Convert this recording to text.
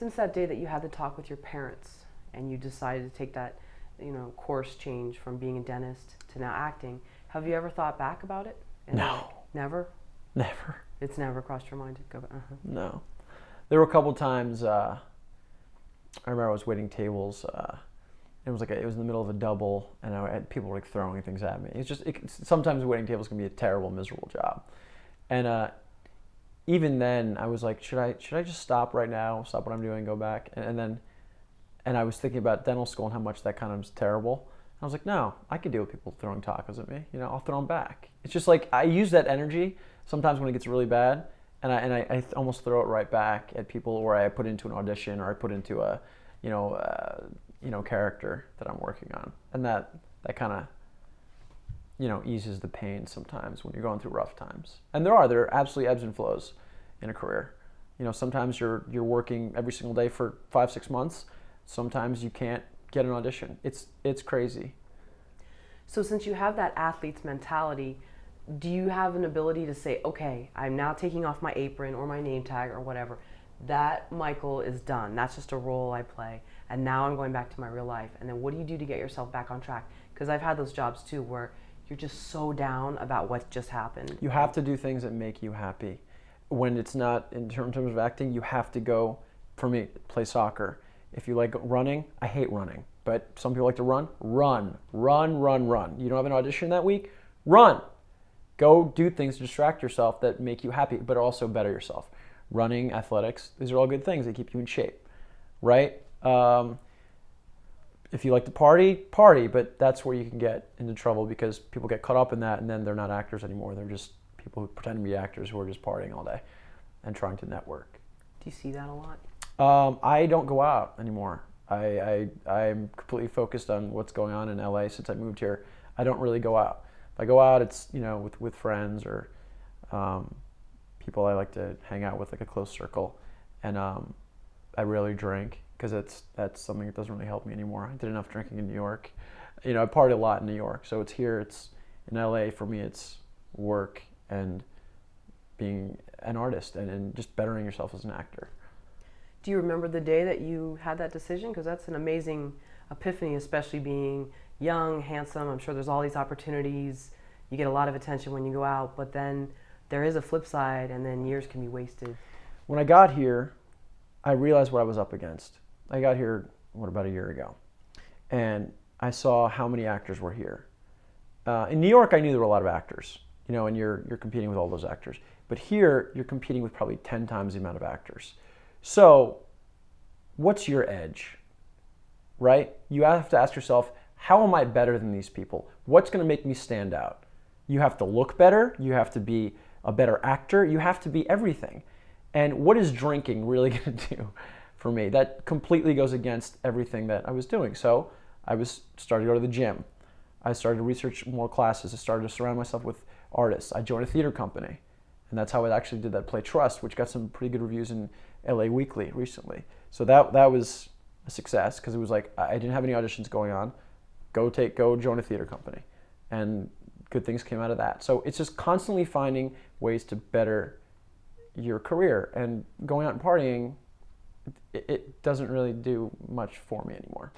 Since that day that you had the talk with your parents and you decided to take that, course change from being a dentist to now acting, have you ever thought back about it? No, Never? never. It's never crossed your mind to go, No. There were a couple times, I remember I was waiting tables. It was in the middle of a double, and I had people like throwing things at me. Sometimes waiting tables can be a terrible, miserable job. And even then, I was like, should I just stop right now, stop what I'm doing, go back? And I was thinking about dental school and how much that kind of was terrible. I was like, no, I can deal with people throwing tacos at me. I'll throw them back. It's just like I use that energy sometimes when it gets really bad, and I almost throw it right back at people, or I put it into an audition, or I put into a, character that I'm working on, and that kind of, eases the pain sometimes when you're going through rough times. And there are absolutely ebbs and flows in a career. Sometimes you're working every single day for 5-6 months. Sometimes you can't get an audition. It's crazy. So since you have that athlete's mentality, do you have an ability to say, okay, I'm now taking off my apron or my name tag or whatever. That Michael is done. That's just a role I play. And now I'm going back to my real life. And then what do you do to get yourself back on track? Because I've had those jobs too where you're just so down about what just happened. You have to do things that make you happy. When it's not, in terms of acting, you have to go, for me, play soccer. If you like running, I hate running. But some people like to run. Run. You don't have an audition that week? Run. Go do things to distract yourself that make you happy, but also better yourself. Running, athletics, these are all good things that keep you in shape, right? If you like to party, but that's where you can get into trouble because people get caught up in that and then they're not actors anymore. They're just people who pretend to be actors who are just partying all day and trying to network. Do you see that a lot? I don't go out anymore. I'm completely focused on what's going on in LA since I moved here. I don't really go out. If I go out, it's with friends or people I like to hang out with, like a close circle, and I rarely drink because that's something that doesn't really help me anymore. I did enough drinking in New York. I partied a lot in New York, so it's here. It's in LA for me. It's work and being an artist and just bettering yourself as an actor. Do you remember the day that you had that decision? Because that's an amazing epiphany, especially being young, handsome. I'm sure there's all these opportunities. You get a lot of attention when you go out, but then there is a flip side, and then years can be wasted. When I got here, I realized what I was up against. I got here, about a year ago? And I saw how many actors were here. In New York, I knew there were a lot of actors, and you're competing with all those actors. But here, you're competing with probably 10 times the amount of actors. So, what's your edge, right? You have to ask yourself, how am I better than these people? What's going to make me stand out? You have to look better. You have to be a better actor. You have to be everything. And what is drinking really going to do for me? That completely goes against everything that I was doing. So I started to go to the gym. I started to research more classes. I started to surround myself with artists. I joined a theater company. And that's how I actually did that play Trust, which got some pretty good reviews in LA Weekly recently. So that was a success because it was like I didn't have any auditions going on. Go join a theater company. And good things came out of that. So it's just constantly finding ways to better your career, and going out and partying, it doesn't really do much for me anymore.